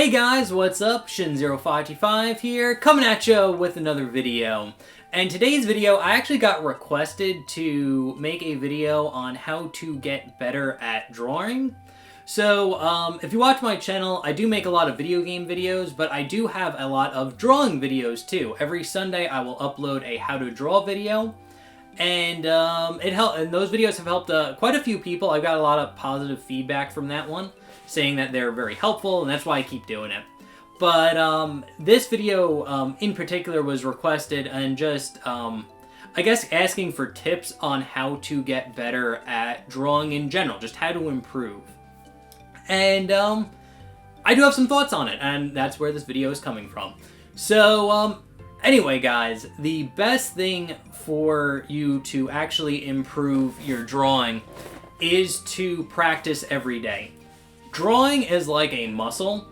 Hey guys, what's up? Shin0525 here, coming at you with another video. And today's video, I actually got requested to make a video on how to get better at drawing. So, if you watch my channel, I do make a lot of video game videos, but I do have a lot of drawing videos too. Every Sunday, I will upload a how to draw video. And and those videos have helped quite a few people. I've got a lot of positive feedback from that one, saying that they're very helpful, and that's why I keep doing it. But this video in particular was requested, and just I guess asking for tips on how to get better at drawing in general, just how to improve. And I do have some thoughts on it, and that's where this video is coming from. So anyway, guys, the best thing for you to actually improve your drawing is to practice every day. Drawing is like a muscle,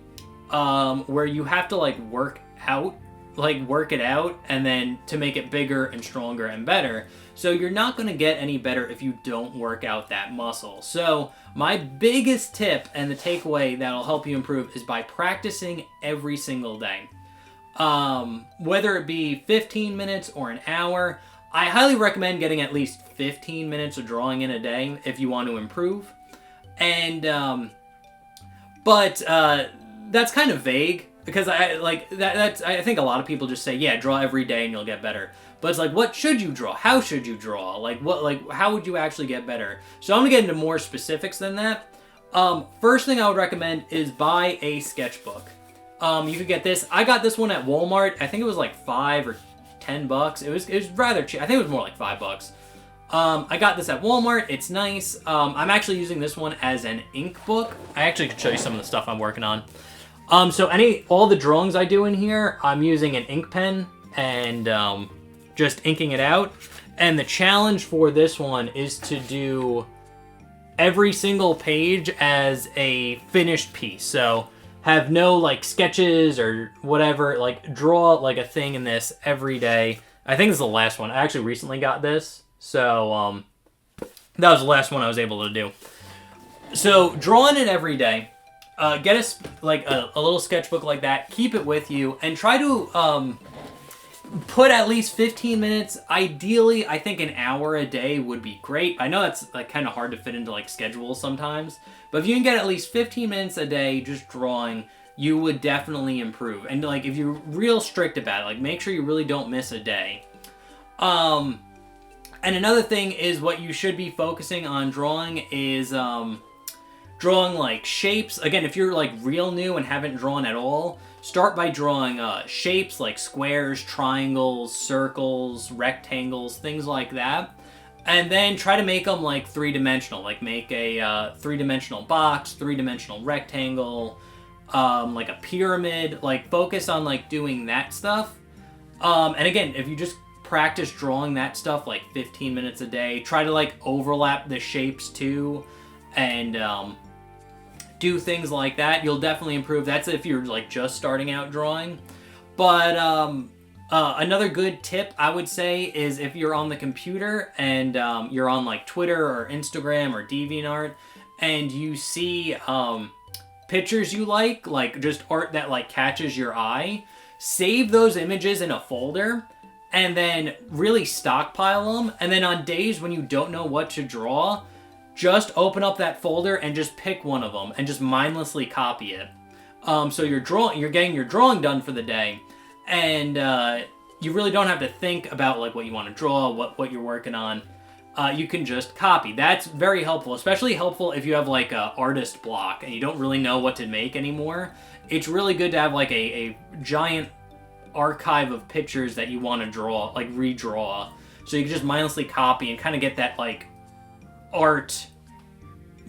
where you have to work it out, and then to make it bigger and stronger and better. So you're not going to get any better if you don't work out that muscle. So my biggest tip and the takeaway that'll help you improve is by practicing every single day. Whether it be 15 minutes or an hour, I highly recommend getting at least 15 minutes of drawing in a day if you want to improve. And But that's kind of vague, because I think a lot of people just say, yeah, draw every day and you'll get better. But it's like, what should you draw? How should you draw? How would you actually get better? So I'm gonna get into more specifics than that. First thing I would recommend is buy a sketchbook. You could get this. I got this one at Walmart. I think it was like $5 or $10. It was rather cheap. I think it was more like $5. I got this at Walmart. It's nice. I'm actually using this one as an ink book. I actually could show you some of the stuff I'm working on. So all the drawings I do in here, I'm using an ink pen and just inking it out. And the challenge for this one is to do every single page as a finished piece. So have no sketches or whatever. Draw a thing in this every day. I think this is the last one. I actually recently got this. So, that was the last one I was able to do. So, drawing it every day. Get a little sketchbook like that. Keep it with you. And try to put at least 15 minutes. Ideally, I think an hour a day would be great. I know that's kind of hard to fit into schedules sometimes. But if you can get at least 15 minutes a day just drawing, you would definitely improve. And if you're real strict about it, make sure you really don't miss a day. And another thing is what you should be focusing on drawing is drawing shapes. Again, if you're real new and haven't drawn at all, start by drawing shapes like squares, triangles, circles, rectangles, things like that. And then try to make them three-dimensional. Make a three-dimensional box, three-dimensional rectangle, like a pyramid. Focus on doing that stuff. And again, if you just practice drawing that stuff 15 minutes a day, try to overlap the shapes too, and do things like that, you'll definitely improve. That's if you're just starting out drawing. But another good tip I would say is if you're on the computer and you're on Twitter or Instagram or DeviantArt, and you see pictures you like just art that catches your eye, save those images in a folder and then really stockpile them. And then on days when you don't know what to draw, just open up that folder and just pick one of them and just mindlessly copy it. So you're getting your drawing done for the day, and you really don't have to think about what you want to draw, what you're working on. You can just copy. That's very helpful, especially helpful if you have a artist block and you don't really know what to make anymore. It's really good to have a giant archive of pictures that you want to draw, redraw, so you can just mindlessly copy and kind of get that art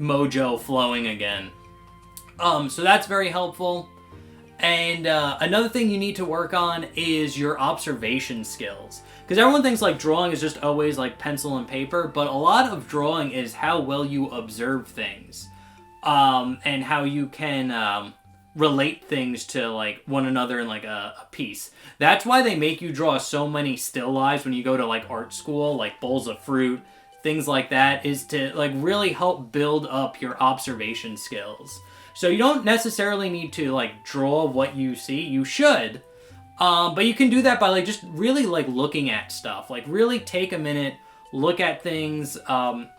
mojo flowing again. So that's very helpful. And another thing you need to work on is your observation skills, because everyone thinks drawing is just always pencil and paper, but a lot of drawing is how well you observe things, and how you can relate things to one another in a piece. That's why they make you draw so many still lifes when you go to art school, bowls of fruit, things like that, is to really help build up your observation skills. So you don't necessarily need to like draw what you see. You should, but you can do that by like just really like looking at stuff. Like really take a minute, look at things,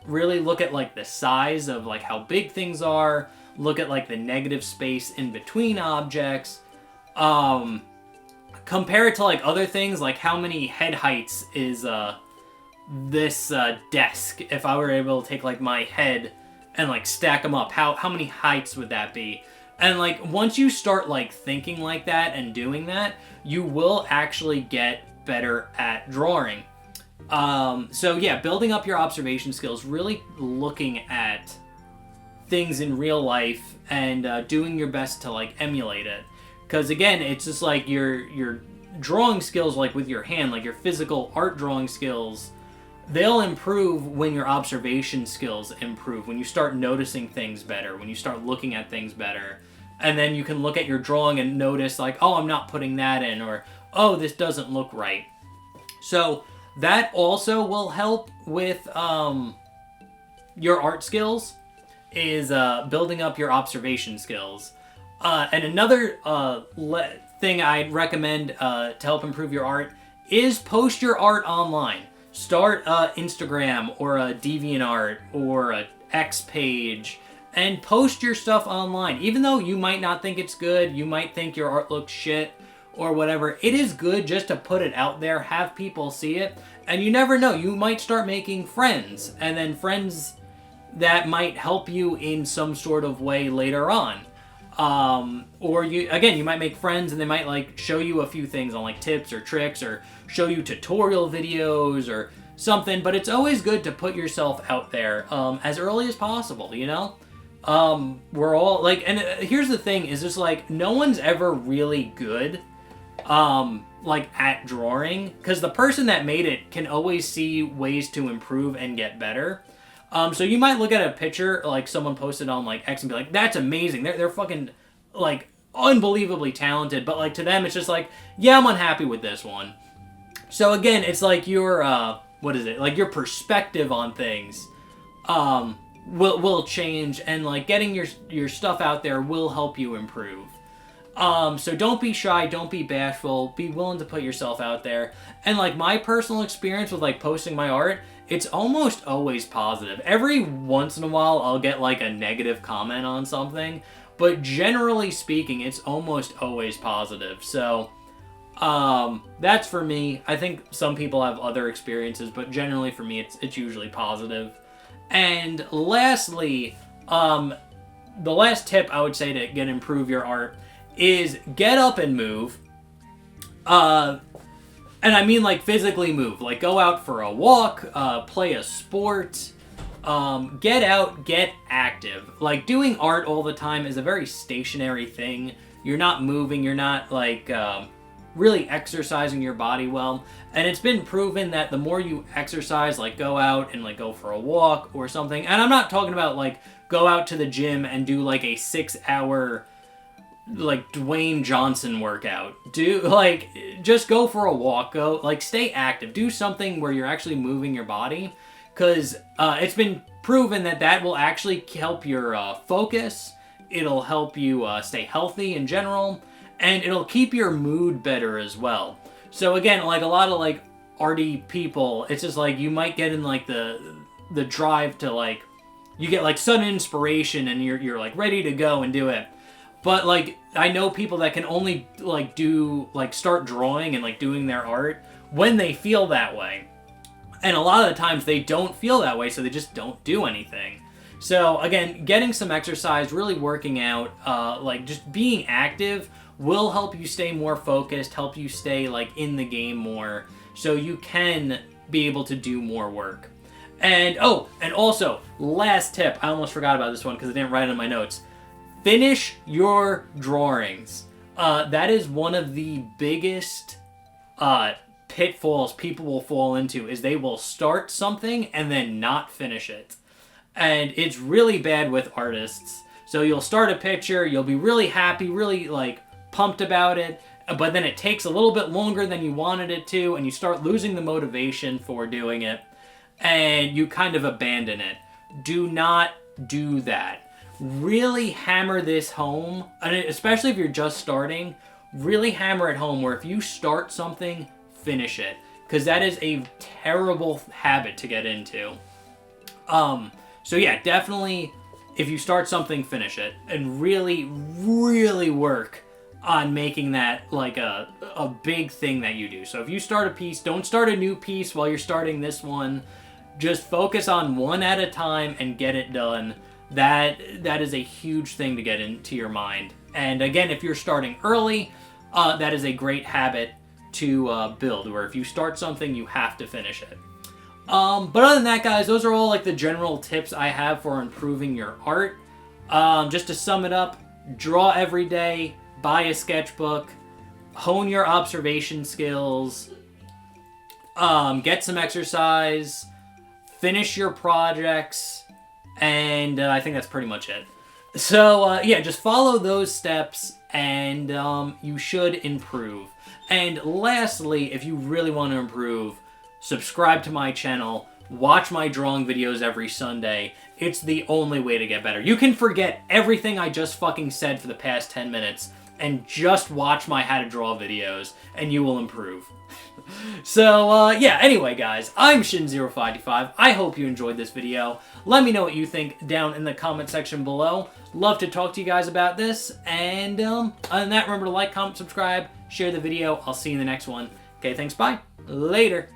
really look at like the size of like how big things are, look at like the negative space in between objects, compare it to like other things, like how many head heights is this desk. If I were able to take like my head and like stack them up, how many heights would that be? And like once you start like thinking like that and doing that, you will actually get better at drawing. So yeah, building up your observation skills, really looking at things in real life and doing your best to like emulate it. Because again, it's just like your drawing skills, like with your hand, like your physical art drawing skills, they'll improve when your observation skills improve, when you start noticing things better, when you start looking at things better. And then you can look at your drawing and notice like, oh, I'm not putting that in, or oh, this doesn't look right. So that also will help with your art skills, is building up your observation skills. And another thing I'd recommend to help improve your art is post your art online. Start Instagram or a DeviantArt or a X page and post your stuff online. Even though you might not think it's good, you might think your art looks shit or whatever, it is good just to put it out there, have people see it, and you never know, you might start making friends, and then friends that might help you in some sort of way later on. Or you might make friends and they might like show you a few things on like tips or tricks or show you tutorial videos or something, but it's always good to put yourself out there as early as possible, you know? We're all like, and here's the thing is just like, no one's ever really good like at drawing, because the person that made it can always see ways to improve and get better. So you might look at a picture like someone posted on like X and be like, that's amazing. They're fucking like unbelievably talented. But like to them, it's just like, yeah, I'm unhappy with this one. So again, it's like your, like your perspective on things, will change, and like getting your stuff out there will help you improve. So don't be shy, don't be bashful, be willing to put yourself out there. And like my personal experience with like posting my art, it's almost always positive. Every once in a while, I'll get like a negative comment on something, but generally speaking, it's almost always positive. So, that's for me. I think some people have other experiences, but generally for me, it's usually positive. And lastly, the last tip I would say to improve your art is get up and move. And I mean like physically move, like go out for a walk, play a sport, get out, get active. Like doing art all the time is a very stationary thing. You're not moving, you're not like really exercising your body well. And it's been proven that the more you exercise, like go out and like go for a walk or something. And I'm not talking about like go out to the gym and do like a 6-hour like Dwayne Johnson workout. Just go for a walk, go like stay active, do something where you're actually moving your body, because it's been proven that will actually help your focus, it'll help you stay healthy in general, and it'll keep your mood better as well. So again, like a lot of like arty people, it's just like you might get in like the drive to like, you get like sudden inspiration and you're like ready to go and do it. But like I know people that can only like start drawing and like doing their art when they feel that way. And a lot of the times they don't feel that way, so they just don't do anything. So again, getting some exercise, really working out, like just being active will help you stay more focused, help you stay like in the game more, so you can be able to do more work. And also, last tip, I almost forgot about this one because I didn't write it in my notes. Finish your drawings. That is one of the biggest pitfalls people will fall into, is they will start something and then not finish it. And it's really bad with artists. So you'll start a picture, you'll be really happy, really like pumped about it, but then it takes a little bit longer than you wanted it to, and you start losing the motivation for doing it, and you kind of abandon it. Do not do that. really hammer this home, and especially if you're just starting, really hammer it home where if you start something, finish it. Because that is a terrible habit to get into. So yeah, definitely, if you start something, finish it. And really, really work on making that like a big thing that you do. So if you start a piece, don't start a new piece while you're starting this one. Just focus on one at a time and get it done. That is a huge thing to get into your mind. And again, if you're starting early, that is a great habit to build, where if you start something, you have to finish it. But other than that, guys, those are all like the general tips I have for improving your art. Just to sum it up, draw every day, buy a sketchbook, hone your observation skills, get some exercise, finish your projects, and I think that's pretty much it. So, yeah, just follow those steps, and you should improve. And lastly, if you really want to improve, subscribe to my channel, watch my drawing videos every Sunday. It's the only way to get better. You can forget everything I just fucking said for the past 10 minutes and just watch my how to draw videos, and you will improve. So, yeah, anyway, guys, I'm Shin0525. I hope you enjoyed this video. Let me know what you think down in the comment section below. Love to talk to you guys about this. And, other than that, remember to like, comment, subscribe, share the video. I'll see you in the next one. Okay, thanks, bye. Later.